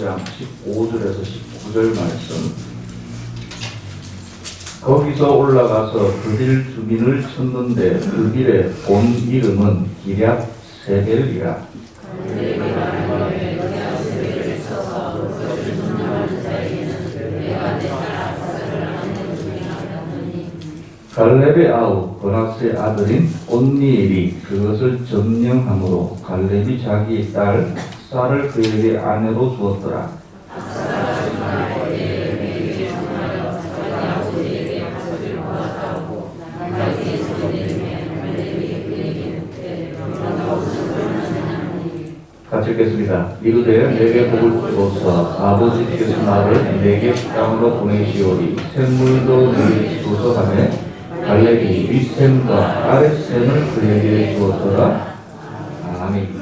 16장 15절에서 19절 말씀. 거기서 올라가서 그 길 주민을 쳤는데 그 길의 본 이름은 기럇 세벨이라. 갈렙의 아우 고나스의 아들인 온니엘이 그것을 점령함으로 갈렙이 자기 딸 앗사를 그에게 아내로 주었더라. 같이 읽겠습니다. 이르되 내게 복을 주소서. 아버지께서 나를 내게 땅으로 보내시오리. 샘물도 내게 주소서 하매 갈렙이 윗샘과 아랫샘을 그에게 주었더라. 아멘.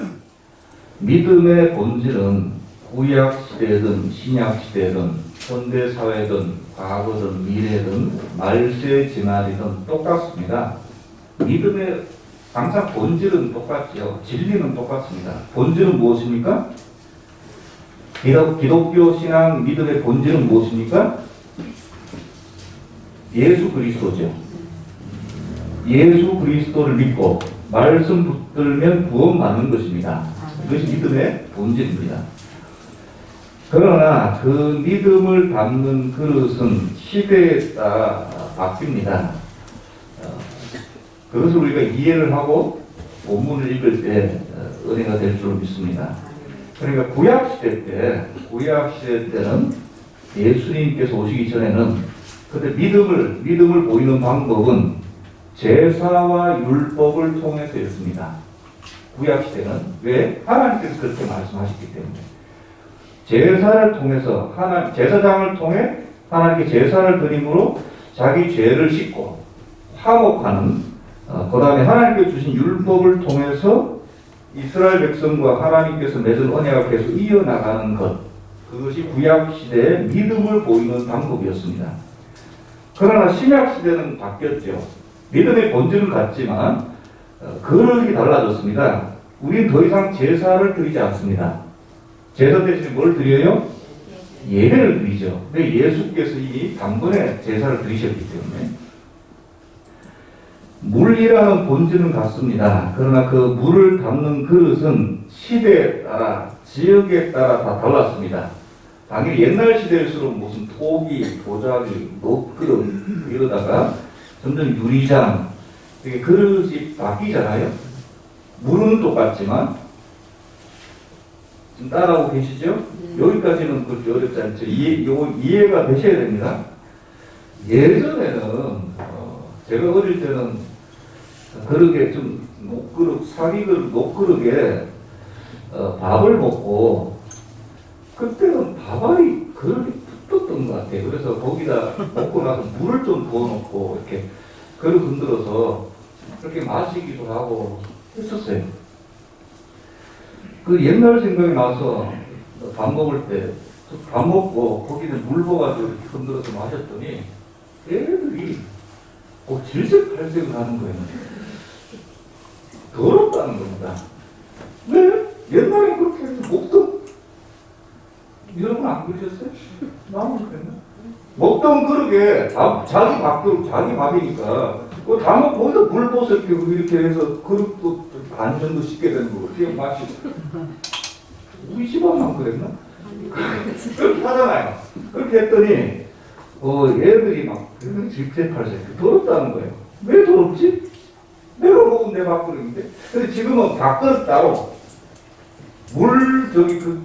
믿음의 본질은 구약시대든 신약시대든 현대사회든 과거든 미래든 말세 진화이든 똑같습니다. 믿음의 항상 본질은 똑같죠. 진리는 똑같습니다. 본질은 무엇입니까? 기독교 신앙 믿음의 본질은 무엇입니까? 예수 그리스도죠. 예수 그리스도를 믿고 말씀 붙들면 구원받는 것입니다. 이것이 믿음의 본질입니다. 그러나 그 믿음을 담는 그릇은 시대에 따라 바뀝니다. 그것을 우리가 이해를 하고 본문을 읽을 때 은혜가 될 줄 믿습니다. 그러니까 구약시대 때는 예수님께서 오시기 전에는 그때 믿음을 보이는 방법은 제사와 율법을 통해서였습니다. 구약시대는 왜? 하나님께서 그렇게 말씀하셨기 때문에 제사를 통해서 제사장을 통해 하나님께 제사를 드림으로 자기 죄를 씻고 화목하는 그 다음에 하나님께서 주신 율법을 통해서 이스라엘 백성과 하나님께서 맺은 언약을 계속 이어나가는 것, 그것이 구약시대의 믿음을 보이는 방법이었습니다. 그러나 신약시대는 바뀌었죠. 믿음의 본질은 같지만 그릇이 달라졌습니다. 우린 더 이상 제사를 드리지 않습니다. 제사 대신에 뭘 드려요? 예배를 드리죠. 근데 예수께서 이미 단번에 제사를 드리셨기 때문에 물이라는 본질은 같습니다. 그러나 그 물을 담는 그릇은 시대에 따라 지역에 따라 다 달랐습니다. 당연히 옛날 시대일수록 무슨 토기, 도자기, 녹그릇 이러다가 점점 유리장 이렇게 그릇이 바뀌잖아요. 물은 똑같지만 지금 따라오고 계시죠? 여기까지는 그렇게 어렵지 않죠. 이해가 되셔야 됩니다. 예전에는 제가 어릴 때는 그릇에 좀 녹그릇, 사기그릇, 녹그릇에 밥을 먹고 그때는 밥알이 그릇이 붙었던 것 같아요. 그래서 거기다 먹고 나서 물을 좀 부어놓고 이렇게 그릇 흔들어서 그렇게 마시기도 하고 했었어요. 그 옛날 생각이 나서 밥 먹을 때 밥 먹고 거기에 물 부어가지고 이렇게 흔들어서 마셨더니 애들이 질색팔색을 하는 거예요. 더럽다는 겁니다. 왜? 옛날에 그렇게 해서 먹던 여러분 안 그러셨어요? 나는 그랬나? 먹던 그릇에 자기 밥이니까 다 먹고 거기다 물 부어서 이렇게 해서 그릇도 반 정도 씻게 되는 거고 그게 맛이 우리 집안만 그랬나? 그렇게 하잖아요. 그렇게 했더니 애들이 막 질색팔색 더럽다는 거예요. 왜 더럽지? 내가 먹은 내 밥그릇인데. 근데 지금은 밥그릇 따로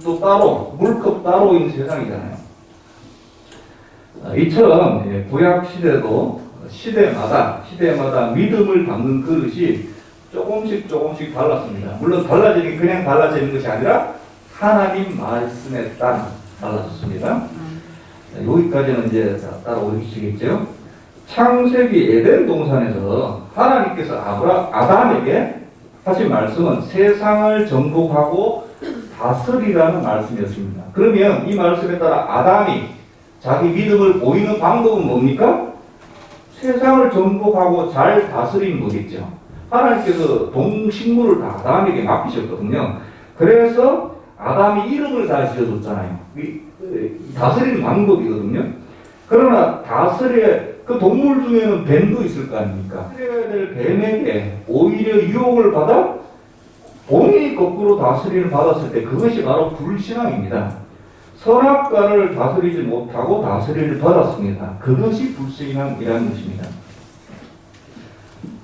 또 따로 물컵 따로인 세상이잖아요. 이처럼 구약 시대도 시대마다 믿음을 담는 그릇이 조금씩 달랐습니다. 물론 달라지는 게 그냥 달라지는 것이 아니라 하나님 말씀에 따라 달라졌습니다. 여기까지는 이제 따라오시겠죠? 창세기 에덴 동산에서 하나님께서 아담에게 하신 말씀은 세상을 정복하고 다스리라는 말씀이었습니다. 그러면 이 말씀에 따라 아담이 자기 믿음을 보이는 방법은 뭡니까? 세상을 정복하고 잘 다스리는 거겠죠. 하나님께서 동식물을 다 아담에게 맡기셨거든요. 그래서 아담이 이름을 다 지어줬잖아요. 다스리는 방법이거든요. 그러나 그 동물 중에는 뱀도 있을 거 아닙니까? 다스려야 될 뱀에게 오히려 유혹을 받아 본인이 거꾸로 다스림을 받았을 때 그것이 바로 불신앙입니다. 선악과를 다스리지 못하고 다스림을 받았습니다. 그것이 불신앙이라는 것입니다.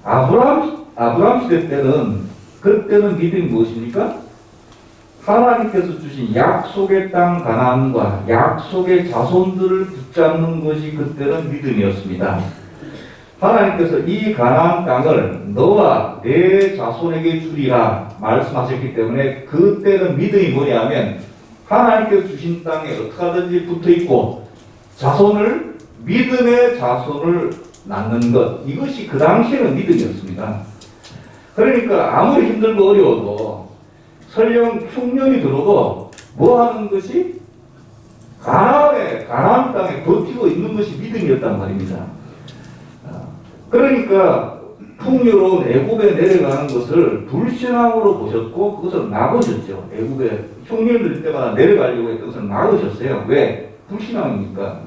아브라함 시대 때는 그때는 믿음이 무엇입니까? 하나님께서 주신 약속의 땅 가나안과 약속의 자손들을 붙잡는 것이 그때는 믿음이었습니다. 하나님께서 이 가나안 땅을 너와 내 자손에게 주리라 말씀하셨기 때문에 그때는 믿음이 뭐냐면 하나님께서 주신 땅에 어떻게 하든지 붙어있고 믿음의 자손을 낳는 것, 이것이 그 당시에는 믿음이었습니다. 그러니까 아무리 힘들고 어려워도 설령 흉년이 들어도 뭐 하는 것이 가나안 땅에 버티고 있는 것이 믿음이었단 말입니다. 그러니까 풍요로운 애굽에 내려가는 것을 불신앙으로 보셨고 그것을 막으셨죠. 애굽에 흉년 들 때마다 내려가려고 했던 것을 막으셨어요. 왜? 불신앙이니까.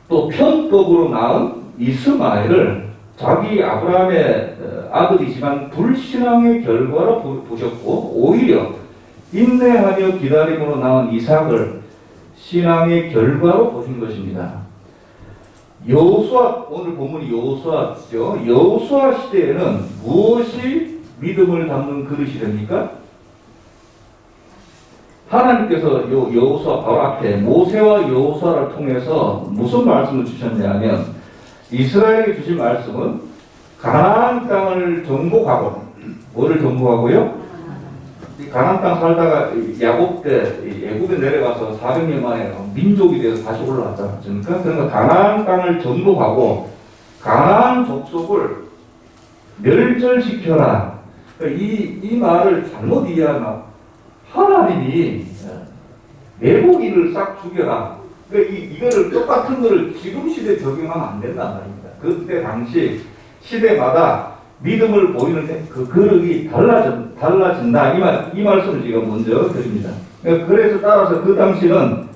또 편법으로 낳은 이스마엘을 자기 아브라함의 아들이지만 불신앙의 결과로 보셨고 오히려 인내하며 기다림으로 낳은 이삭을 신앙의 결과로 보신 것입니다. 여호수아, 오늘 본문이 여호수아죠. 여호수아 시대에는 무엇이 믿음을 담는 그릇이 됩니까? 하나님께서 여호수아 바로 앞에 모세와 여호수아를 통해서 무슨 말씀을 주셨냐면 이스라엘에게 주신 말씀은 가나안 땅을 정복하고 뭐를 정복하고요? 가나안 땅 살다가 야곱 때 애굽에 내려가서 400년 만에 민족이 돼서 다시 올라왔지 않습니까? 그러니까 가나안 땅을 정복하고 가나안 족속을 멸절시켜라. 이 말을 잘못 이해하면 하나님이 내복인을 싹 죽여라. 이거를 똑같은 거를 지금 시대에 적용하면 안 된단 말입니다. 그때 당시 시대마다 믿음을 보이는데 그 그릇이 달라진다. 이 말씀을 제가 먼저 드립니다. 그래서 따라서 그 당시는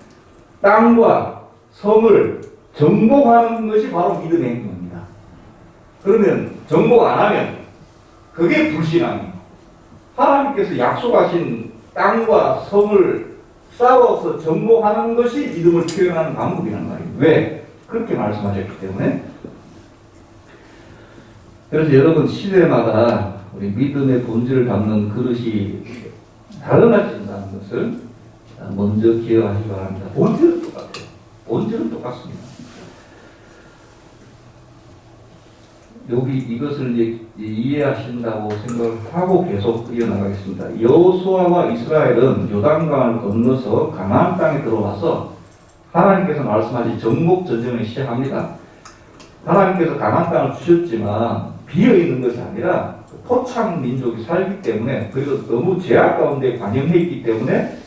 땅과 성을 정복하는 것이 바로 믿음의 행동입니다. 그러면 정복 안 하면 그게 불신앙이에요. 하나님께서 약속하신 땅과 성을 싸워서 정복하는 것이 믿음을 표현하는 방법이란 말이에요. 왜? 그렇게 말씀하셨기 때문에. 그래서 여러분 시대마다 우리 믿음의 본질을 담는 그릇이 달라진다는 것을 먼저 기억하시기 바랍니다. 본질은 똑같아요. 본질은 똑같습니다. 여기 이것을 이제 이해하신다고 생각하고 계속 이어나가겠습니다. 여호수아와 이스라엘은 요단강을 건너서 가나안 땅에 들어와서 하나님께서 말씀하신 정복 전쟁을 시작합니다. 하나님께서 가나안 땅을 주셨지만 비어 있는 것이 아니라 토착 민족이 살기 때문에 그리고 너무 제약 가운데 관영해 있기 때문에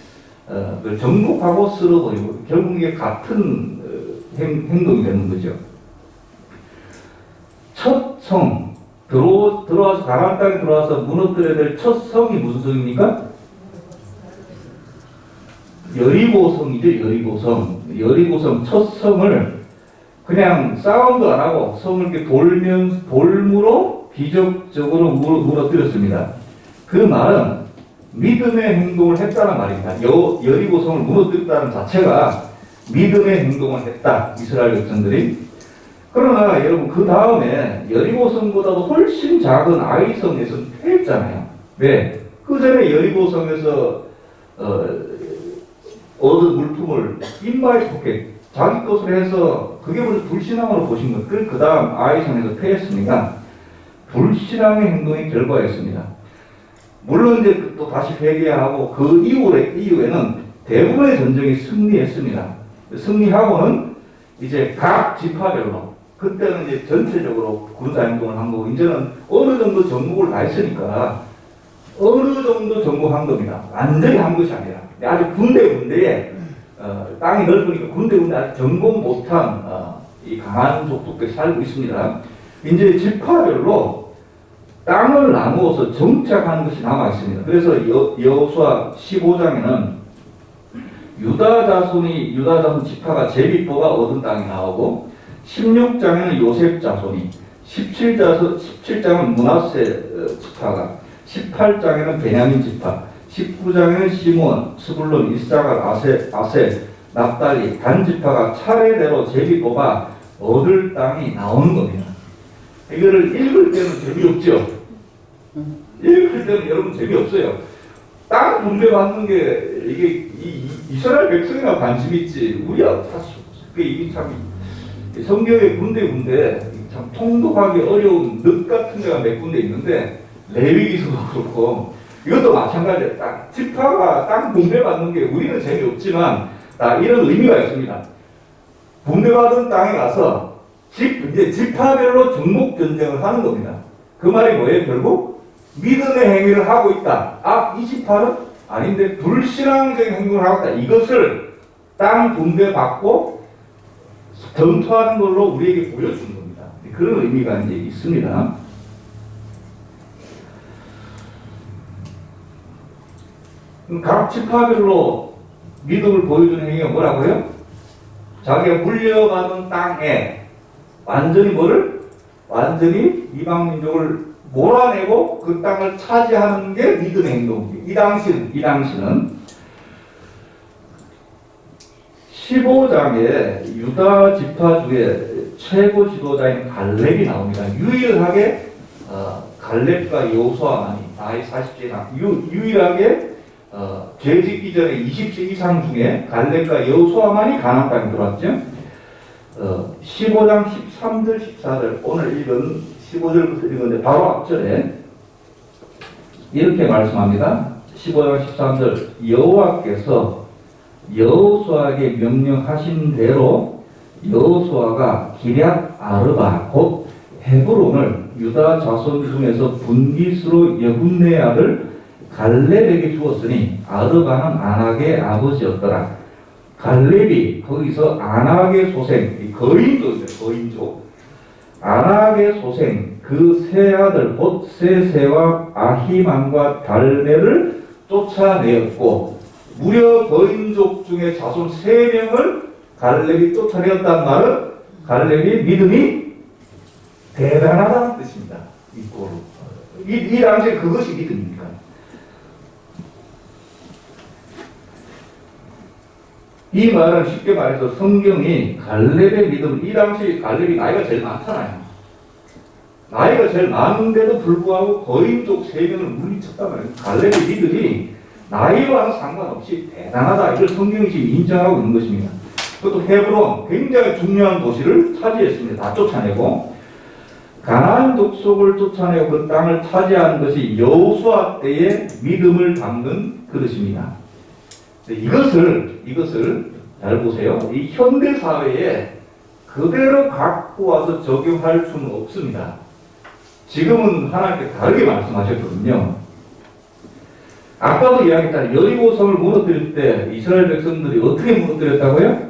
그걸 정복하고 쓸어버리고 결국 이게 같은 행동이 되는 거죠. 첫 성 들어와서 가나안 땅에 들어와서 무너뜨려야 될 첫 성이 무슨 성입니까? 여리고성이죠. 여리고성 첫 성을 그냥 싸움도 안 하고 성을 이렇게 돌무로 기적적으로 무너뜨렸습니다. 그 말은 믿음의 행동을 했다는 말입니다. 여리고성을 무너뜨렸다는 자체가 믿음의 행동을 했다. 이스라엘 백성들이. 그러나 여러분 그 다음에 여리고성보다도 훨씬 작은 아이성에서 패했잖아요. 왜? 그 전에 여리고성에서 얻은 물품을 인마에 속해 자기 것으로 해서 그게 무슨 불신앙으로 보신 것. 그 다음 아이성에서 패했으니까 불신앙의 행동의 결과였습니다. 물론 이제 또 다시 회개하고 그 이후에는 대부분의 전쟁이 승리했습니다. 승리하고는 이제 각 지파별로 그때는 이제 전체적으로 군사 행동을 한 거고 이제는 어느 정도 정복을 다 했으니까 어느 정도 정복한 겁니다. 완전히 한 것이 아니라 아주 군데군데에 땅이 넓으니까 군데군데 아직 정복 못한 이 강한 족속들이 살고 있습니다. 이제 지파별로 땅을 나누어서 정착하는 것이 남아 있습니다. 그래서 여호수아 15장에는 유다 자손 지파가 제비뽑아 얻은 땅이 나오고 16장에는 요셉 자손이 17장은 므낫세 지파가 18장에는 베냐민 지파 19장에는 시므온, 스불론, 이사갈, 아셀, 납달리 단 지파가 차례대로 제비뽑아 얻을 땅이 나오는 겁니다. 이거를 읽을 때는 재미없죠. 읽을 때는 여러분 재미없어요. 땅 분배받는 게 이게 이스라엘 백성이나 관심 있지 우리야 이게 참 성경의 군데 참 통독하기 어려운 늪 같은 데가 몇 군데 있는데 레위기서도 그렇고 이것도 마찬가지예요. 지파가 땅 분배받는 게 우리는 재미없지만 이런 의미가 있습니다. 분배받은 땅에 가서 이제 지파별로 정복 전쟁을 하는 겁니다. 그 말이 뭐예요? 결국 믿음의 행위를 하고 있다. 이 지파는 아닌데 불신앙적인 행동을 하고 있다. 이것을 땅 분배받고 전투하는 걸로 우리에게 보여주는 겁니다. 그런 의미가 이제 있습니다. 각 지파별로 믿음을 보여주는 행위가 뭐라고요? 자기가 물려받은 땅에 완전히 이방 민족을 몰아내고 그 땅을 차지하는 게 믿음의 행동입니다. 이 당시는 15장에 유다 지파 중에 최고 지도자인 갈렙이 나옵니다. 유일하게 갈렙과 여호수아만이 나이 40세 이상 유일하게 죄 짓기 전에 20세 이상 중에 갈렙과 여호수아만이 가나안 땅에 들어왔죠. 15장 13절 14절 오늘 읽은 15절부터 읽었는데 바로 앞절에 이렇게 말씀합니다. 15장 13절 여호와께서 여호수아에게 명령하신 대로 여호수아가 기럇 아르바 곧 헤브론을 유다 자손 중에서 분깃으로 여분네 아들 갈렙에게 주었으니 아르바는 아낙의 아버지였더라. 갈렙이 거기서 아낙의 소생 거인족 아낙의 소생 그 세 아들 곧 세세와 아히만과 달메를 쫓아내었고 무려 거인족 중에 자손 3명을 갈렙이 쫓아내었단 말은 갈렙이 믿음이 대단하다는 뜻입니다. 이 당시에 그것이 믿음입니까? 이 말은 쉽게 말해서 성경이 갈렙의 믿음, 이 당시 갈렙이 나이가 제일 많잖아요. 나이가 제일 많은데도 불구하고 거인족 3명을 물리쳤단 말이에요. 갈렙의 믿음이 나이와는 상관없이 대단하다. 이걸 성경이 지금 인정하고 있는 것입니다. 그것도 헤브론, 굉장히 중요한 도시를 차지했습니다. 다 쫓아내고 가나안 족속을 쫓아내고 그 땅을 차지한 것이 여호수아 때의 믿음을 담는 그릇입니다. 이것을 잘 보세요. 이 현대 사회에 그대로 갖고 와서 적용할 수는 없습니다. 지금은 하나님께 다르게 말씀하셨거든요. 아까도 이야기했잖아요. 여리고성을 무너뜨릴 때 이스라엘 백성들이 어떻게 무너뜨렸다고요?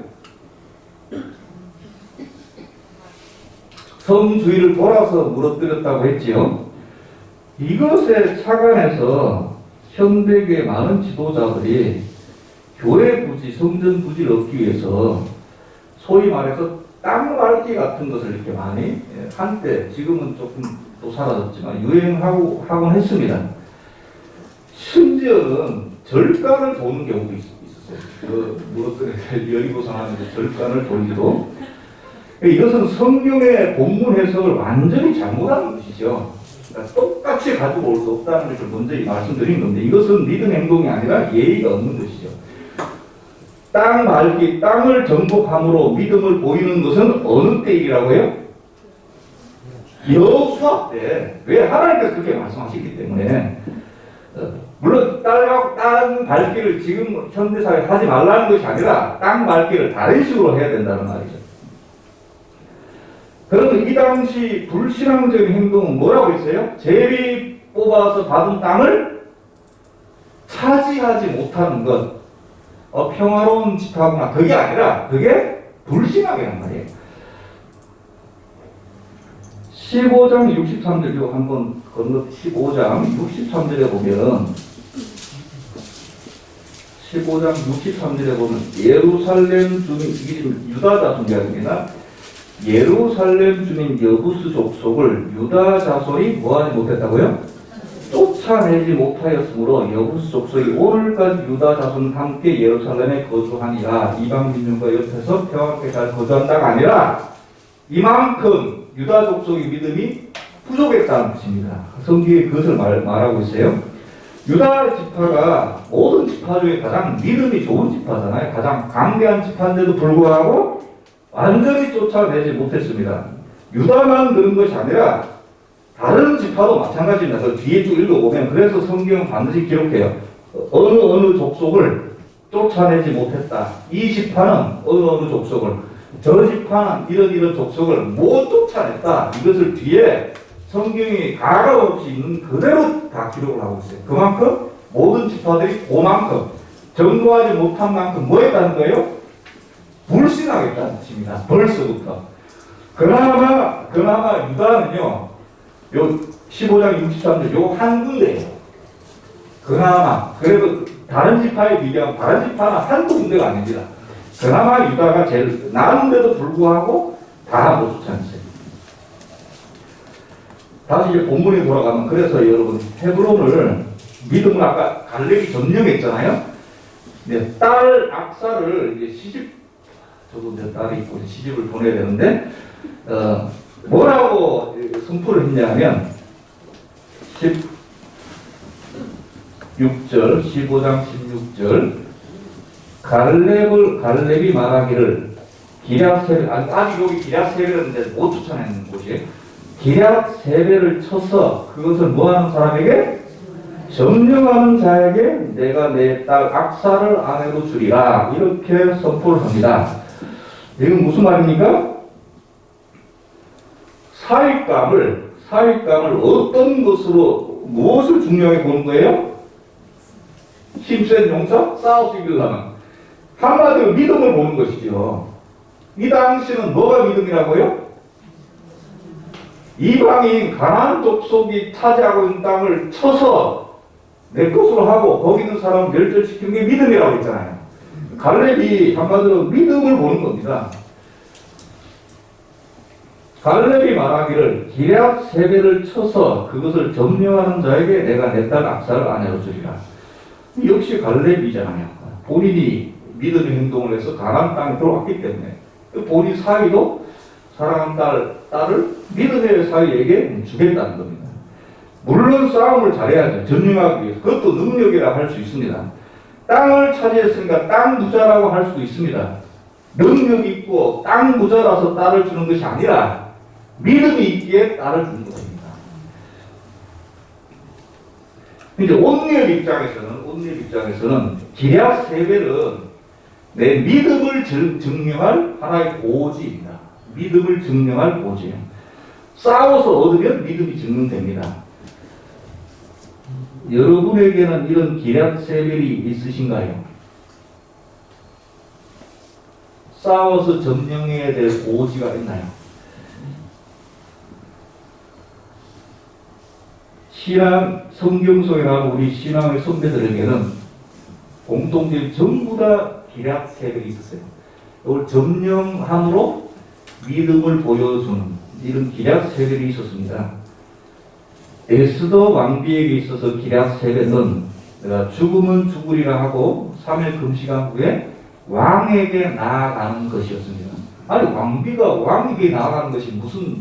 성 주위를 돌아서 무너뜨렸다고 했지요. 이것에 착안해서 현대교회 많은 지도자들이 교회 부지, 성전 부지를 얻기 위해서 소위 말해서 땅 밟기 같은 것을 이렇게 많이 한때 지금은 조금 또 사라졌지만 유행하곤 했습니다. 심지어는 절간을 도는 경우도 있었어요. 무너뜨린 여리고성 하면서 절간을 돌기도. 이것은 성경의 본문 해석을 완전히 잘못하는 것이죠. 그러니까 똑같이 가지고 올 수 없다는 것을 먼저 말씀드린 건데 이것은 믿음 행동이 아니라 예의가 없는 것이죠. 땅 밟기, 땅을 정복함으로 믿음을 보이는 것은 어느 때이라고요? 여호수아 때. 왜? 하나님께서 그렇게 말씀하시기 때문에. 물론 땅 밟기를 지금 현대사회에 하지 말라는 것이 아니라 땅 밟기를 다른 식으로 해야 된다는 말이죠. 그러면 이 당시 불신앙적인 행동은 뭐라고 했어요? 제비 뽑아서 받은 땅을 차지하지 못하는 것. 평화로운 집하구나. 그게 아니라 그게 불신앙이란 말이에요. 15장 63절, 이거 한번 건너 15장 63절에 보면 15장 63절에 보면 예루살렘 주민, 유다 자손 이야기입니다. 예루살렘 주민 여부스 족속을 유다 자손이 뭐하지 못했다고요? 쫓아내지 못하였으므로 여부스 족속이 오늘까지 유다 자손과 함께 예루살렘에 거주하니라. 이방 민족과 옆에서 평안하게 잘 거주한다가 아니라 이만큼 유다 족속의 믿음이 부족했다는 뜻입니다. 성경이 그것을 말하고 있어요. 유다 지파가 모든 지파 중에 가장 믿음이 좋은 지파잖아요. 가장 강대한 지파인데도 불구하고 완전히 쫓아내지 못했습니다. 유다만 그런 것이 아니라 다른 지파도 마찬가지입니다. 그 뒤에 쭉 읽어보면 그래서 성경은 반드시 기록해요. 어느 족속을 쫓아내지 못했다. 이 지파는 어느 족속을, 저 지파는 이런 족속을 못 쫓아냈다. 이것을 뒤에 성경이 가감 없이 있는 그대로 다 기록을 하고 있어요. 그만큼 모든 지파들이 그만큼 전도하지 못한 만큼 뭐 했다는 거예요? 불신하겠다는 뜻입니다. 벌써부터. 그나마 유다는요, 요 15장 63절 요 한 군데예요. 그나마. 그래도 다른 지파에 비교하면 다른 지파는 한두 군데가 아닙니다. 그나마 유다가 제일 나은데도 불구하고 다 못 쫓아냈어요. 다시 이제 본문에 돌아가면, 그래서 여러분 헤브론을 믿음을 아까 갈렙이 점령했잖아요. 네, 딸 악사를 이제 시집, 저도 내 딸이 있고 시집을 보내야 되는데 뭐라고 선포를 했냐면 16절, 15장 16절 갈렙이 말하기를 기럇세벨, 아직 여기 기럇세벨은 못 쫓아내는 곳이에요. 기럇세벨을 쳐서 그것을 뭐하는 사람에게? 점령하는 자에게 내가 내 딸 악사를 아내로 주리라. 이렇게 선포를 합니다. 이건 무슨 말입니까? 사윗감을 어떤 것으로, 무엇을 중요하게 보는 거예요? 힘센 용사? 싸워서 이기려면. 한마디로 믿음을 보는 것이죠. 이 당시는 뭐가 믿음이라고요? 이방인 가나안 족속이 차지하고 있는 땅을 쳐서 내 것으로 하고 거기 있는 사람을 멸절시키는 게 믿음이라고 했잖아요. 갈렙이 한마디로 믿음을 보는 겁니다. 갈렙이 말하기를 기럇세벨을 쳐서 그것을 점령하는 자에게 내가 내 딸 악사를 아내로 주리라. 역시 갈렙이잖아요. 본인이 믿음의 행동을 해서 가나안 땅에 들어왔기 때문에 본인 사위도 사랑하는 딸을 믿음의 사위에게 주겠다는 겁니다. 물론 싸움을 잘해야죠. 점령하기 위해서. 그것도 능력이라 할 수 있습니다. 땅을 차지했으니까 땅 부자라고 할 수도 있습니다. 능력 있고 땅 부자라서 딸을 주는 것이 아니라 믿음이 있기에 딸을 주는 것입니다. 이제 온리엘 입장에서는 기럇세벨은 내 믿음을 증명할 하나의 고지입니다. 믿음을 증명할 고지예요. 싸워서 얻으면 믿음이 증명됩니다. 여러분에게는 이런 기럇세벨이 있으신가요? 싸워서 점령해야 될 고지가 있나요? 성경 속에 나온 우리 신앙의 선배들에게는 공통적인 전부 다 기럇세벨이 있었어요. 이걸 점령함으로 믿음을 보여주는 이런 기럇세벨이 있었습니다. 에스더 왕비에게 있어서 기럇세벨은 내가 죽으면 죽으리라 하고 3일 금식한 후에 왕에게 나아가는 것이었습니다. 아니 왕비가 왕에게 나아가는 것이 무슨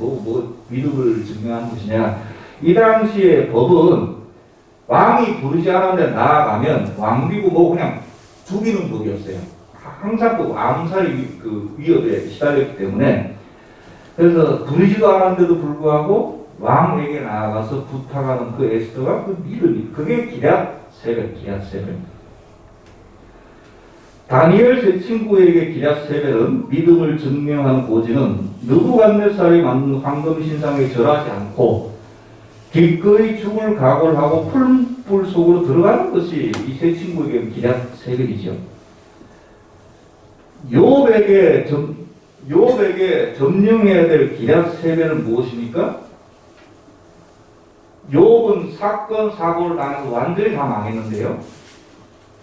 믿음을 증명하는 것이냐. 이 당시의 법은 왕이 부르지 않았는데 나아가면 왕비고 그냥 죽이는 법이었어요. 항상 그 암살의 그 위협에 시달렸기 때문에. 그래서 부르지도 않았는데도 불구하고 왕에게 나아가서 부탁하는 그 에스더가 그 믿음이, 그게 기럇세벨. 다니엘 세 친구에게 기럇세벨은 믿음을 증명하는 고지는 느부갓네살이 만든 황금 신상에 절하지 않고 기꺼이 죽을 각오를 하고 풀불 속으로 들어가는 것이 이 세 친구에게는 기럇세벨이죠. 욥에게 점령해야 될 기럇세벨은 무엇입니까? 욥은 사건, 사고를 당해서 완전히 다 망했는데요.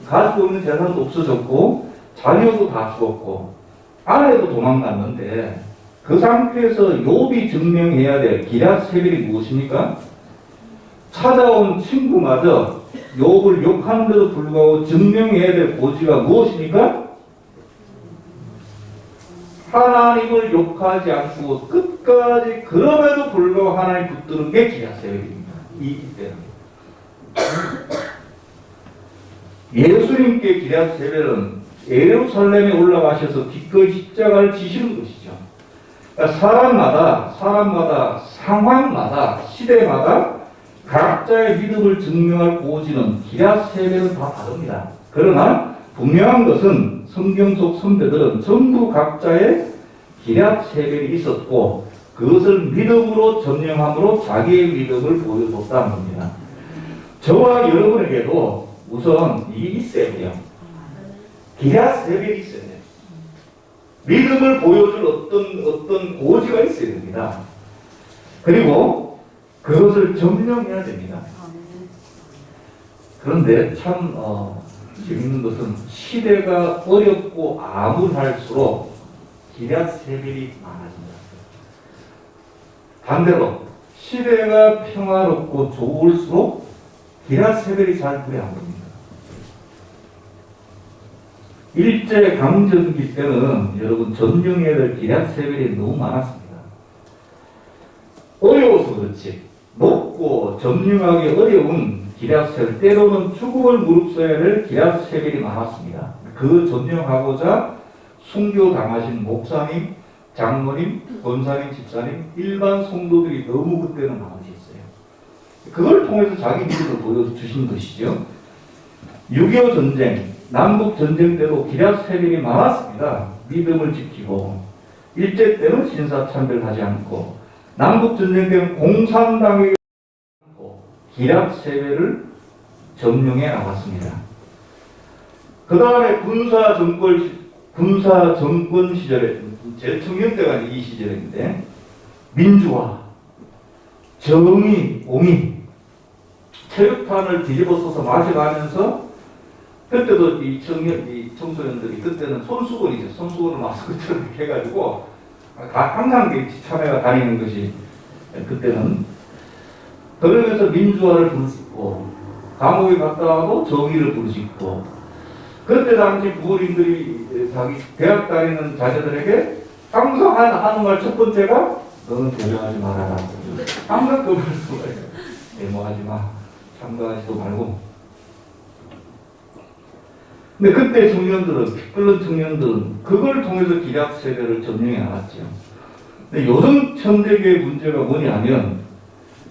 가지고 있는 재산도 없어졌고, 자녀도 다 죽었고, 아내도 도망갔는데, 그 상태에서 욥이 증명해야 될 기럇세벨이 무엇입니까? 찾아온 친구마저 욥을 욕하는데도 불구하고 증명해야 될 고지가 무엇입니까? 하나님을 욕하지 않고 끝까지 그럼에도 불구하고 하나님 붙드는 게 기럇세벨입니다. 이 때는 예수님께 기럇세벨은 예루살렘에 올라가셔서 기꺼이 십자가를 지시는 것이죠. 그러니까 사람마다 상황마다 시대마다 각자의 믿음을 증명할 고지는 기럇세벨은 다 다릅니다. 그러나 분명한 것은 성경 속 선배들은 전부 각자의 기럇세벨이 있었고 그것을 믿음으로 점령함으로 자기의 믿음을 보여줬다는 겁니다. 저와 여러분에게도 우선 이게 있어야 돼요. 기럇세벨이 있어야 돼요. 믿음을 보여줄 어떤 고지가 있어야 됩니다. 그리고 그것을 점령해야 됩니다. 그런데 참 재밌는 것은 시대가 어렵고 암울할수록 기럇세벨이 많아집니다. 반대로 시대가 평화롭고 좋을수록 기럇세벨이 잘 불이 안 봅니다. 일제 강점기 때는 여러분 점령해야 될 기럇세벨이 너무 많았습니다. 어려워서 그렇지 높고 점령하기 어려운 기럇세벨, 때로는 죽음을 무릅써야 될 기럇세벨이 많았습니다. 그 점령하고자 순교당하신 목사님, 장로님, 권사님, 집사님, 일반 성도들이 너무 그때는 많으셨어요. 그걸 통해서 자기 믿음을 보여주신 것이죠. 6.25 전쟁, 남북 전쟁 때도 기럇세벨이 많았습니다. 믿음을 지키고 일제 때는 신사참배하지 않고 남북 전쟁 때는 공산당에 기럇세벨을 점령해 나갔습니다. 그 다음에 군사 정권 시절에 제 청년 때가 이 시절인데 민주화, 정의, 공의, 체육탄을 뒤집어 써서 마셔가면서 그때도 이 청소년들이 그때는 손수건이죠. 손수건을 마스크처럼 이렇게 해가지고 항상 참여가 다니는 것이 그때는 그러면서 민주화를 부르짖고 감옥에 갔다 와도 정의를 부르짖고 그때 당시 부모님들이 자기 대학 다니는 자녀들에게 항상 하는 말 첫 번째가 너는 배려하지 말아라. 항상 그 말씀을 해요. 데모하지 마. 참가하지도 말고. 근데 그때 청년들은, 피 끓는 청년들은 그걸 통해서 기럇세벨을 점령해 나갔죠. 근데 요즘 현대교의 문제가 뭐냐면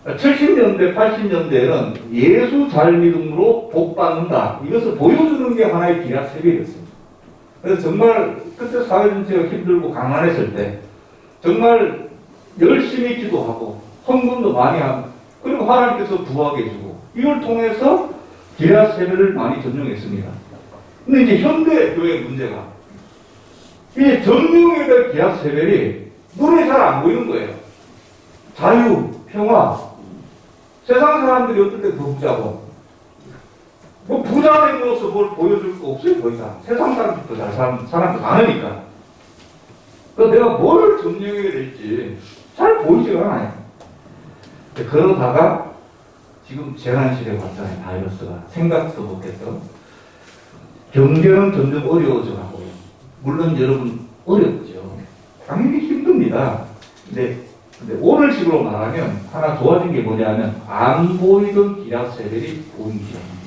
70년대, 80년대에는 예수 잘 믿음으로 복 받는다. 이것을 보여주는 게 하나의 기럇세벨이었습니다. 그래서 정말 그때 사회 전체가 힘들고 가난했을 때 정말 열심히 기도하고 헌금도 많이 하고 그리고 하나님께서 부하게 해주고 이걸 통해서 기럇세벨을 많이 점령했습니다. 근데 이제 현대 교회 문제가 이 점령에 대한 기럇세벨이 눈에 잘 안 보이는 거예요. 자유, 평화. 세상 사람들이 어떨 때 더 부자고 뭐 부자 됨으로써 뭘 보여줄 거 없어요. 더 이상 세상 사람들이 더 잘 사는 사람이 많으니까. 그래서 내가 뭘 점령해야 될지 잘 보이지가 않아요. 그러다가 지금 재난시대에 왔잖아요. 바이러스가 생각도 못했던 경제는 점점 어려워져 가고요. 물론 여러분 어렵죠. 당연히 힘듭니다. 근데 오늘식으로 말하면 하나 좋아진 게 뭐냐면 안 보이던 기럇세벨이 보이기 시작합니다.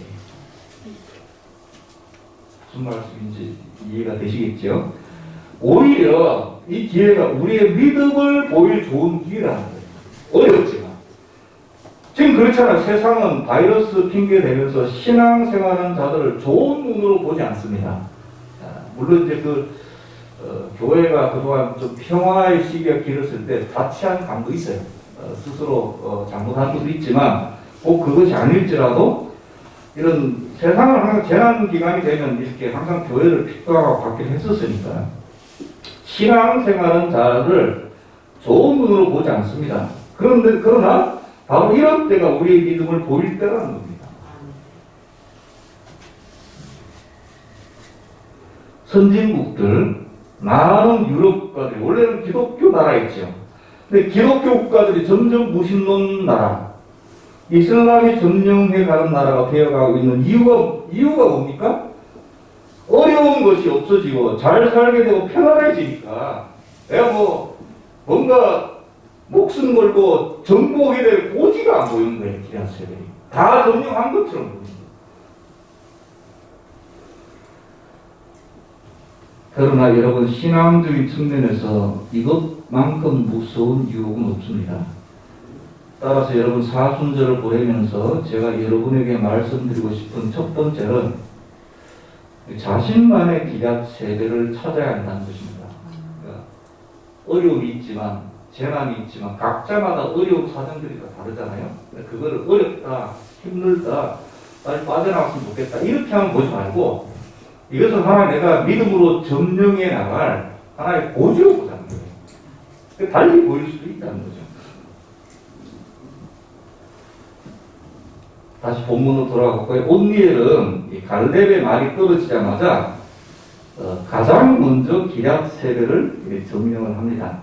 무슨 말씀인지 이해가 되시겠죠? 오히려 이 기회가 우리의 믿음을 보일 좋은 기회라는 거예요. 어렵지만 지금 그렇잖아요. 세상은 바이러스 핑계 대면서 신앙생활하는 자들을 좋은 눈으로 보지 않습니다. 물론 이제 교회가 그동안 좀 평화의 시기가 길었을 때 자치한 감도 있어요. 스스로 잘못한 것도 있지만 꼭 그것이 아닐지라도 이런 세상을 항상 재난 기간이 되면 이렇게 항상 교회를 핍박하고 받긴 했었으니까 신앙생활하는 자를 좋은 눈으로 보지 않습니다. 그러나 바로 이런 때가 우리의 믿음을 보일 때라는 겁니다. 선진국들, 많은 유럽 국가들이 원래는 기독교 나라였죠. 근데 기독교 국가들이 점점 무신론 나라, 이슬람이 점령해가는 나라가 되어가고 있는 이유가 뭡니까? 어려운 것이 없어지고 잘 살게 되고 편안해지니까 내가 뭔가 목숨 걸고 정복이 될 고지가 안 보이는 거예요. 기란 세력이 다 점령한 것처럼 보입니다. 그러나 여러분, 신앙적인 측면에서 이것만큼 무서운 유혹은 없습니다. 따라서 여러분, 사순절을 보내면서 제가 여러분에게 말씀드리고 싶은 첫 번째는 자신만의 기략 세대를 찾아야 한다는 것입니다. 그러니까 어려움이 있지만, 재난이 있지만 각자마다 어려운 사정들이 다 다르잖아요. 그거를 어렵다, 힘들다, 빨리 빠져나왔으면 좋겠다 이렇게 하면 보지 말고 이것은 하나님 내가 믿음으로 점령해 나갈 하나의 고지로 보자는 거예요. 달리 보일 수도 있다는 거죠. 다시 본문으로 돌아가볼까요? 온니엘은 갈렙의 말이 떨어지자마자 가장 먼저 기럇 세대를 점령을 합니다.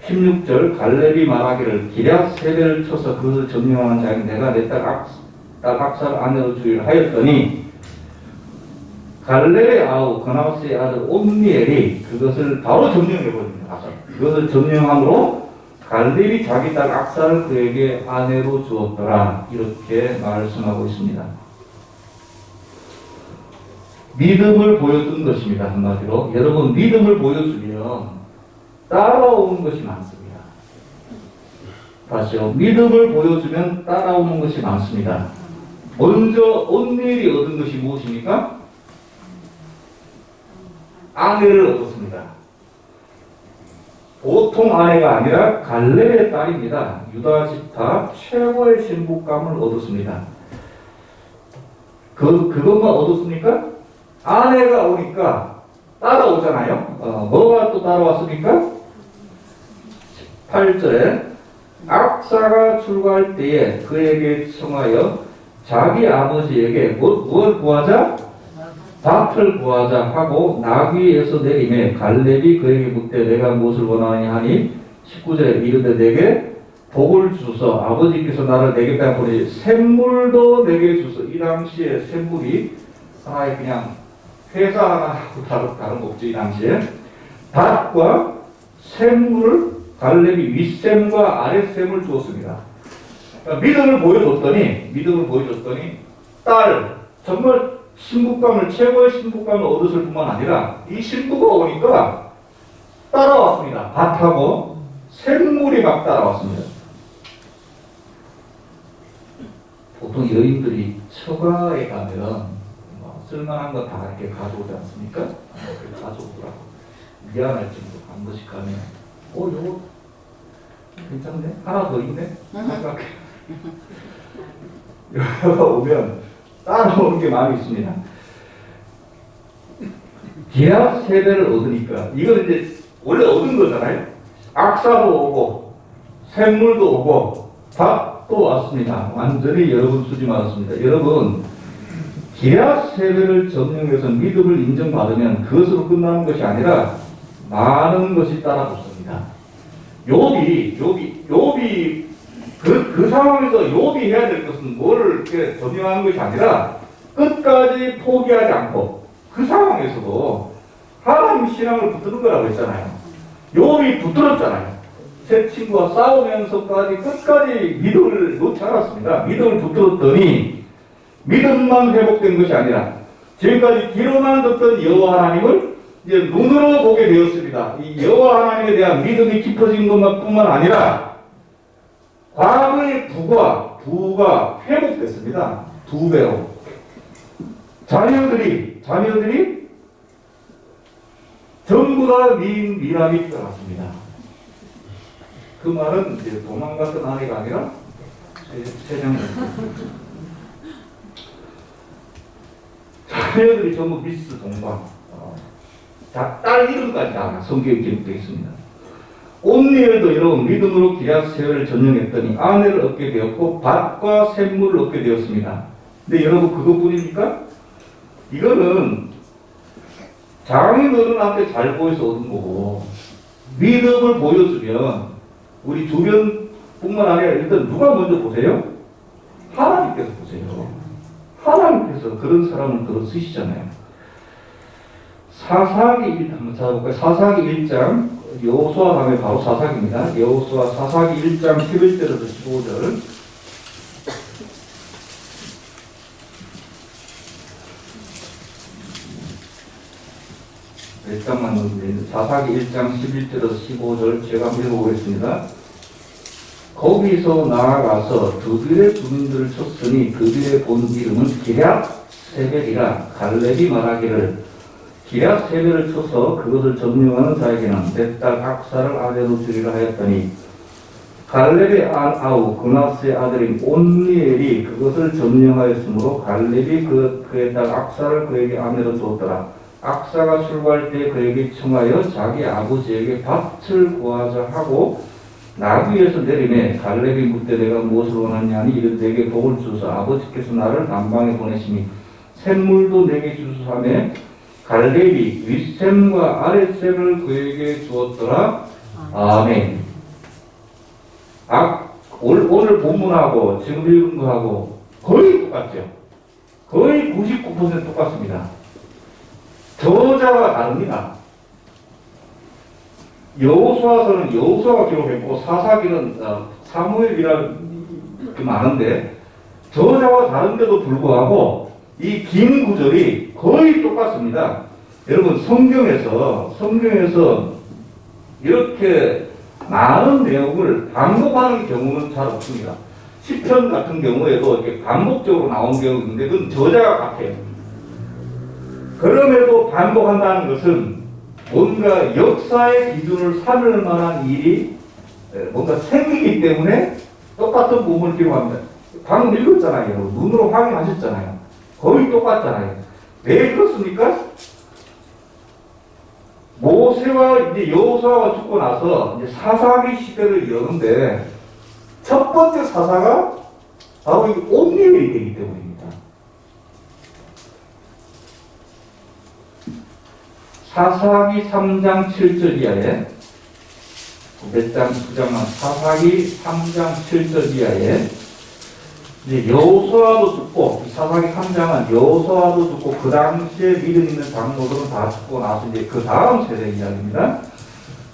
16절 갈렙이 말하기를 기럇 세대를 쳐서 그것을 점령하는 자인 내가 내 딸 악사를 아내로 주기를 하였더니 갈렙의 아우 그나우스의 아들 온니엘이 그것을 바로 점령해버립니다. 그것을 점령함으로 갈렙이 자기 딸 악사를 그에게 아내로 주었더라 이렇게 말씀하고 있습니다. 믿음을 보여준 것입니다. 한마디로 여러분, 믿음을 보여주면 따라오는 것이 많습니다. 다시요, 믿음을 보여주면 따라오는 것이 많습니다. 먼저 온니엘이 얻은 것이 무엇입니까? 아내를 얻었습니다. 보통 아내가 아니라 갈렙의 딸입니다. 유다 지파 최고의 신부감을 얻었습니다. 그것만 얻었습니까? 아내가 오니까 따라오잖아요. 뭐가 또 따라왔습니까? 8절에 악사가 출가할 때에 그에게 청하여 자기 아버지에게 무엇을 구하자? 밭을 구하자 하고 나귀에서 내리매 갈렙이 그에게 묻되 내가 무엇을 원하느냐 하니 19절에 이르되 내게 복을 주소 아버지께서 나를 내게 보니 샘물도 내게 주소. 이 당시에 샘물이 하나의 그냥 회사 하나하고 다른 거 없죠. 이 당시에 밭과 샘물을 갈렙이 윗샘과 아랫샘을 주었습니다. 그러니까 믿음을 보여줬더니 딸 정말 신부감을 최고의 신부감을 얻었을 뿐만 아니라 이 신부가 오니까 따라왔습니다. 밭하고 샘물이 막 따라왔습니다. 보통 여인들이 처가에 가면 쓸만한 거 다 이렇게 가져오지 않습니까? 가져오더라고. 미안할 정도 한 번씩 가면 요거 괜찮네? 하나 더 있네? 여기가 오면 따라오는 게 많이 있습니다. 기럇 세대를 얻으니까 이걸 이제 원래 얻은 거잖아요. 악사도 오고 샘물도 오고 밭도 왔습니다. 완전히 여러분 수지 맞았습니다. 여러분, 기럇 세대를 점령해서 믿음을 인정받으면 그것으로 끝나는 것이 아니라 많은 것이 따라붙습니다. 욥이 그 상황에서 욥이 해야 될 것은 뭐를 이렇게 점령하는 것이 아니라 끝까지 포기하지 않고 그 상황에서도 하나님 신앙을 붙드는 거라고 했잖아요. 욥이 붙들었잖아요. 새 친구와 싸우면서까지 끝까지 믿음을 놓지 않았습니다. 믿음을 붙들었더니 믿음만 회복된 것이 아니라 지금까지 뒤로만 듣던 여호와 하나님을 이제 눈으로 보게 되었습니다. 이 여호와 하나님에 대한 믿음이 깊어진 것뿐만 아니라 과거의 부가 회복됐습니다. 2배로. 자녀들이 전부 다 미남이 떠났습니다. 그 말은 이제 도망갔던 아내가 아니라 세장 자녀들이 전부 미스 동방. 딸 이름까지 다 성경에 기록되어 있습니다. 온니엘도 이런 믿음으로 기럇 세월을 전용했더니 아내를 얻게 되었고 밭과 샘물을 얻게 되었습니다. 근데 여러분 그것뿐입니까? 이거는 장인어른한테 잘 보여서 얻은 거고 믿음을 보여주면 우리 주변뿐만 아니라 일단 누가 먼저 보세요? 하나님께서 보세요. 하나님께서 그런 사람을 들어 쓰시잖아요. 사사기 1, 한번 찾아볼까요? 사사기 1장, 여호수아 다음에 바로 사사기입니다. 여호수아 사사기 1장 11절에서 15절. 몇 장만 넣는데 사사기 1장 11절에서 15절 제가 한번 읽어보겠습니다. 거기서 나아가서 그들의 주민들을 쳤으니 그들의 본 이름은 기럇세벨이라. 갈렙이 말하기를 기럇세벨을 쳐서 그것을 점령하는 자에게는 내 딸 악사를 아내로 주리라 하였더니 갈렙의 아우 그나스의 아들인 온니엘이 그것을 점령하였으므로 갈렙이 그의 딸 악사를 그에게 아내로 주었더라. 악사가 출구할 때 그에게 청하여 자기 아버지에게 밭을 구하자 하고 나귀에서 내리매 갈렙이 묻되 내가 무엇을 원하냐 하니 이르되 내게 복을 주소서 아버지께서 나를 남방에 보내시니 샘물도 내게 주소서하매 갈렙이 윗샘과 아랫샘을 그에게 주었더라. 아멘. 오늘 본문하고 지금 읽은 거하고 거의 똑같죠. 거의 99% 똑같습니다. 저자가 다릅니다. 여호수아서는 여호수아가 기록했고 사사기는 사무엘이라는 게 많은데 저자와 다른데도 불구하고 이 긴 구절이 거의 똑같습니다. 여러분 성경에서 이렇게 많은 내용을 반복하는 경우는 잘 없습니다. 시편 같은 경우에도 이렇게 반복적으로 나온 경우가 있는데 그건 저자가 같아요. 그럼에도 반복한다는 것은 뭔가 역사의 기준을 삼을 만한 일이 뭔가 생기기 때문에 똑같은 부분을 기록합니다. 방금 읽었잖아요. 눈으로 확인하셨잖아요. 거의 똑같잖아요. 왜 그렇습니까? 모세와 이제 여호수아가 죽고 나서 이제 사사기 시대를 여는데 첫 번째 사사가 바로 이 온니엘이 되기 때문입니다. 사사기 3장 7절 이하에 몇 장, 두 장만 사사기 3장 7절 이하에 이제 여호수아도 죽고 사사기 3장은 여호수아도 죽고 그 당시에 믿음 있는 장로들은 다 죽고 나서 이제 그 다음 세대 이야기입니다.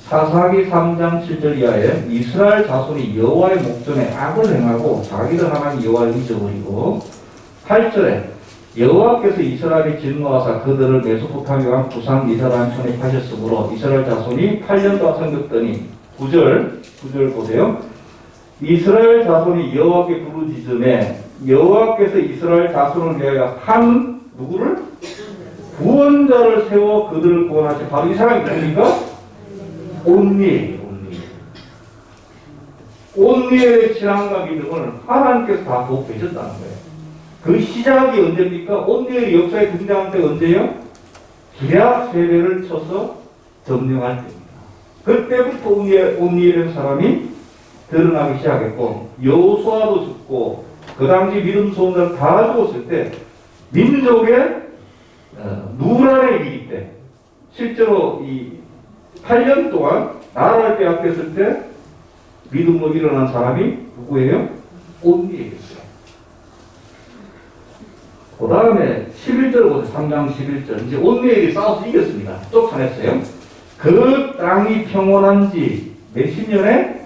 사사기 3장 7절 이하에 이스라엘 자손이 여호와의 목전에 악을 행하고 자기들 하나님 여호와를 잊어버리고 8절에 여호와께서 이스라엘이 진노하사 그들을 메소포타미아 왕 구산 리사라는 촌에 파셨으므로 이스라엘 자손이 8년 동안 섬겼더니 9절 보세요. 이스라엘 자손이 여호와께 부르짖음에 여호와께서 이스라엘 자손을 위하여 한 누구를? 구원자를 세워 그들을 구원하시. 바로 이 사람이 누굽니까? 온니엘의 신앙과 믿음을 하나님께서 다 보고 계셨다는 거예요. 그 시작이 언제입니까? 온니엘이 역사에 등장할 때 언제요? 기럇세벨을 쳐서 점령할 때입니다. 그때부터 온니엘의 사람이 드러나기 시작했고 여호수아도 죽고 그 당시 믿음 소원들 다 죽었을 때 민족의 누란의 위기 때 실제로 이 8년 동안 나라를 빼앗겼을 때 믿음으로 일어난 사람이 누구예요? 온니엘이었어요. 그 다음에 11절 보세요. 3장 11절. 이제 온니엘이 싸워서 이겼습니다. 쫓아냈어요. 그 땅이 평온한 지 몇십 년에?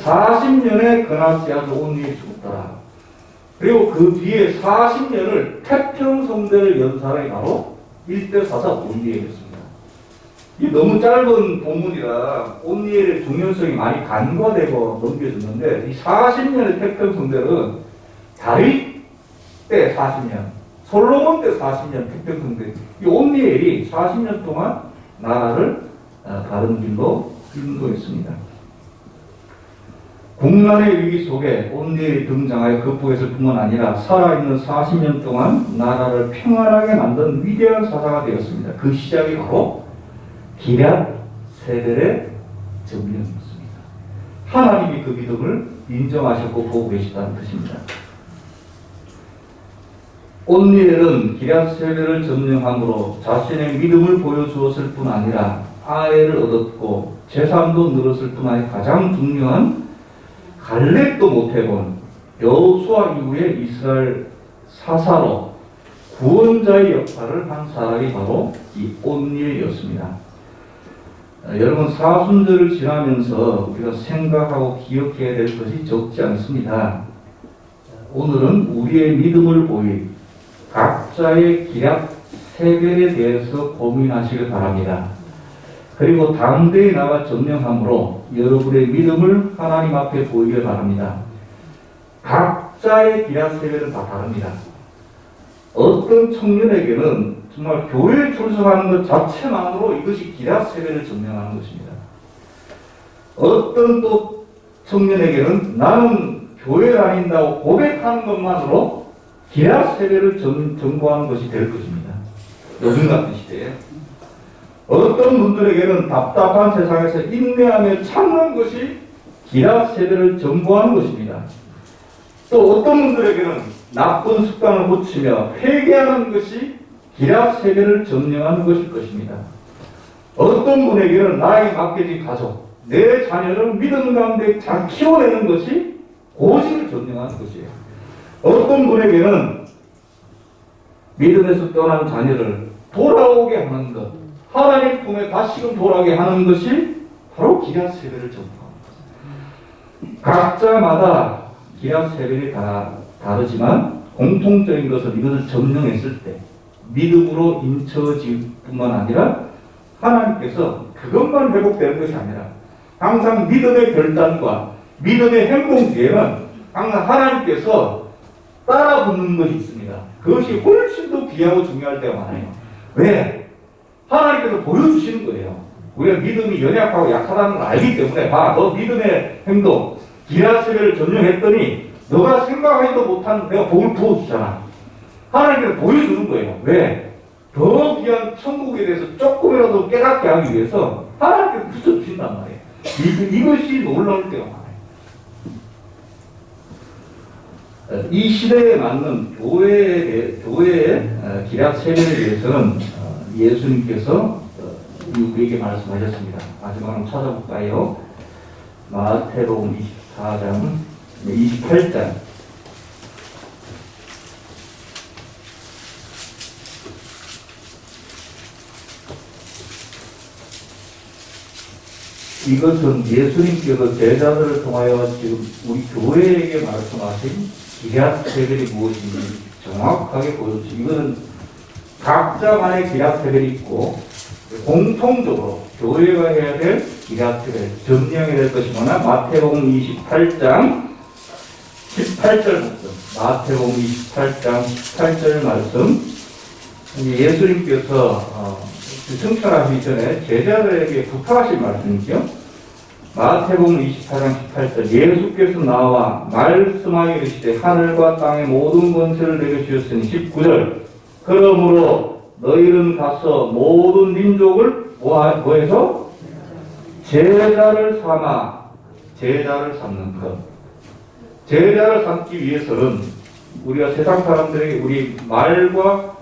40년에 그나스의 아들 온니엘이 죽었더라. 그리고 그 뒤에 40년을 태평성대를 연 사람이 바로 1대 사사 온니엘이었습니다. 이 너무 짧은 본문이라 온니엘의 중요성이 많이 간과되고 넘겨졌는데 이 40년의 태평성대는 다윗 때 40년, 솔로몬 때 40년 태평성대. 이 온니엘이 40년 동안 나라를 바른 길로 인도했습니다. 국난의 위기 속에 온니엘이 등장하여 극복했을 뿐만 아니라 살아있는 40년 동안 나라를 평안하게 만든 위대한 사사가 되었습니다. 그 시작이 바로 기럇세벨의 점령이었습니다. 하나님이 그 믿음을 인정하셨고 보고 계시다는 뜻입니다. 온니엘은 기럇세벨을 점령함으로 자신의 믿음을 보여주었을 뿐 아니라 아내를 얻었고 재산도 늘었을 뿐 아니라 가장 중요한 갈렙도 못해본 여호수아 이후에 이스라엘 사사로 구원자의 역할을 한 사람이 바로 이 온니엘이었습니다. 여러분, 사순절을 지나면서 우리가 생각하고 기억해야 될 것이 적지 않습니다. 오늘은 우리의 믿음을 보인 각자의 기럇세벨에 대해서 고민하시길 바랍니다. 그리고 당대에 나가 점령함으로 여러분의 믿음을 하나님 앞에 보이길 바랍니다. 각자의 기럇세벨은 다 다릅니다. 어떤 청년에게는 정말 교회에 출석하는 것 자체만으로 이것이 기럇세벨을 점령하는 것입니다. 어떤 또 청년에게는 나는 교회 다닌다고 고백하는 것만으로 기럇세벨을 점거하는 것이 될 것입니다. 요즘 같은 시대에. 어떤 분들에게는 답답한 세상에서 인내하며 참는 것이 기럇세벨을 점거하는 것입니다. 또 어떤 분들에게는 나쁜 습관을 고치며 회개하는 것이 기럇세벨을 점령하는 것일 것입니다. 어떤 분에게는 나에게 맡겨진 가족, 내 자녀를 믿음 가운데 잘 키워내는 것이 고집을 점령하는 것이에요. 어떤 분에게는 믿음에서 떠난 자녀를 돌아오게 하는 것, 하나님 품에 다시금 돌아오게 하는 것이 바로 기럇세벨을 점령하는 것입니다. 각자마다 기럇세벨이 다르지만 공통적인 것은 이것을 점령했을 때 믿음으로 인쳐질 뿐만 아니라 하나님께서 그것만 회복되는 것이 아니라 항상 믿음의 결단과 믿음의 행동 뒤에는 항상 하나님께서 따라붙는 것이 있습니다. 그것이 훨씬 더 귀하고 중요할 때가 많아요. 왜? 하나님께서 보여주시는 거예요. 우리가 믿음이 연약하고 약하다는 걸 알기 때문에 봐, 너 믿음의 행동 기럇세벨을 점령했더니 너가 생각하지도 못한 내가 복을 부어주잖아. 하나님께서 보여주는 거예요. 왜? 더 귀한 천국에 대해서 조금이라도 깨닫게 하기 위해서 하나님께서 붙여주신단 말이에요. 이것이 놀라울 때가 많아요. 이 시대에 맞는 교회의 기럇세벨에 대해서는 예수님께서 우리에게 말씀하셨습니다. 마지막으로 찾아볼까요? 마태복음 24장 28장 이것은 예수님께서 제자들을 통하여 지금 우리 교회에게 말씀하신 기럇세벨이 무엇인지 정확하게 보여주시. 이거는 각자만의 기럇세벨이 있고 공통적으로 교회가 해야 될 기럇세벨, 점령해야 될 것이 뭐냐? 마태복음 28장 18절 말씀. 마태복음 28장 18절 말씀. 예수님께서 승천하시기 전에 제자들에게 부탁하신 말씀이죠. 마태복음 28장 18절. 예수께서 나와 말씀하여 이르시되 하늘과 땅의 모든 권세를 내게 주셨으니 19절. 그러므로 너희는 가서 모든 민족을 뭐해서 제자를 삼는 것. 제자를 삼기 위해서는 우리가 세상 사람들에게 우리 말과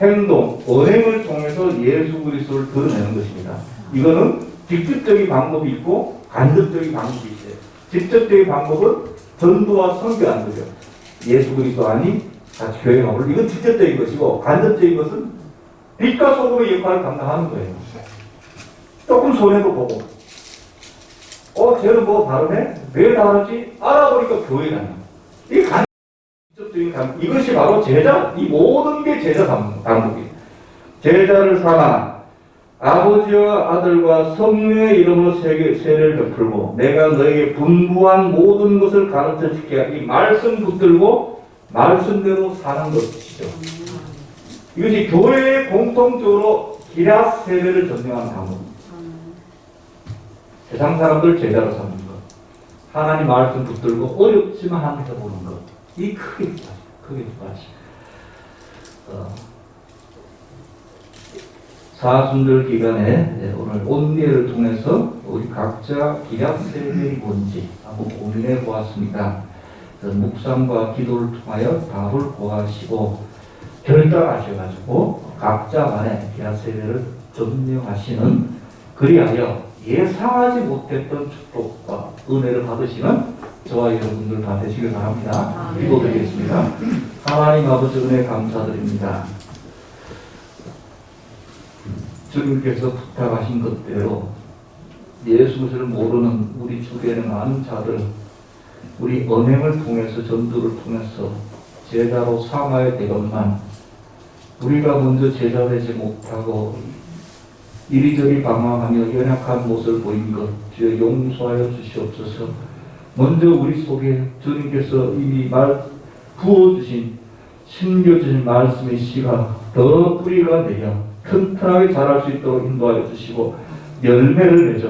행동, 언행을 통해서 예수 그리스도를 드러내는 것입니다. 이거는 직접적인 방법이 있고 간접적인 방법이 있어요. 직접적인 방법은 전도와 선교하는 예수 그리스도 안이 같이 교회가 오늘 이건 직접적인 것이고 간접적인 것은 빛과 소금의 역할을 감당하는 거예요. 조금 손해도 보고 쟤는 뭐 다르네? 왜 다르지? 알아보니까 교회 다녀. 이게 간접적인 방법. 이것이 바로 제자, 이 모든 게 제자 방법이에요. 제자를 삼아 아버지와 아들과 성령의 이름으로 세례를 베풀고 내가 너에게 분부한 모든 것을 가르쳐 지키라. 이 말씀 붙들고 말씀대로 사는 것이죠. 이것이 교회의 공통적으로 기럇세벨을 점령하는 방법입니다. 세상 사람들 제자로 삼는 것, 하나님 말씀 붙들고 어렵지만 함께 보는 것, 이 크게 두 가지. 사순절 기간에 오늘 온례를 통해서 우리 각자 기략 세력이 뭔지 한번 고민해 보았습니다. 묵상과 기도를 통하여 답을 구하시고 결단하셔가지고 각자만의 기략 세력을 점령하시는, 그리하여 예상하지 못했던 축복과 은혜를 받으시는 저와 여러분들 다 되시길 바랍니다. 기도드리겠습니다. 하나님 아버지 은혜 감사드립니다. 주님께서 부탁하신 것대로 예수 그리스도를 모르는 우리 주변의 많은 자들, 우리 언행을 통해서, 전도를 통해서 제자로 삼아야 되건만 우리가 먼저 제자 되지 못하고 이리저리 방황하며 연약한 모습을 보인 것 주여 용서하여 주시옵소서. 먼저 우리 속에 주님께서 이미 부어주신, 심겨주신 말씀의 씨가 더 뿌리가 되어 튼튼하게 자랄 수 있도록 인도하여 주시고 열매를 맺어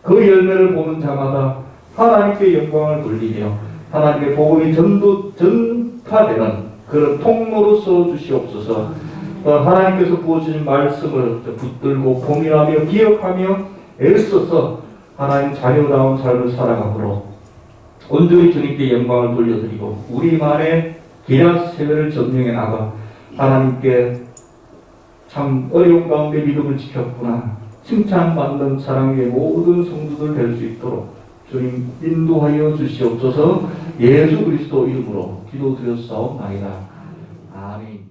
그 열매를 보는 자마다 하나님께 영광을 돌리며 하나님의 복음이 전파되는 그런 통로로 써주시옵소서. 하나님께서 부어주신 말씀을 붙들고 고민하며 기억하며 애써서 하나님 자녀다운 삶을 살아가므로 온전히 주님께 영광을 돌려드리고 우리만의 기략 세계를 점령해 나가 하나님께 참 어려운 가운데 믿음을 지켰구나, 칭찬받는 사랑의 모든 성도들 될 수 있도록 주님 인도하여 주시옵소서. 예수 그리스도 이름으로 기도드렸사옵나이다. 아멘.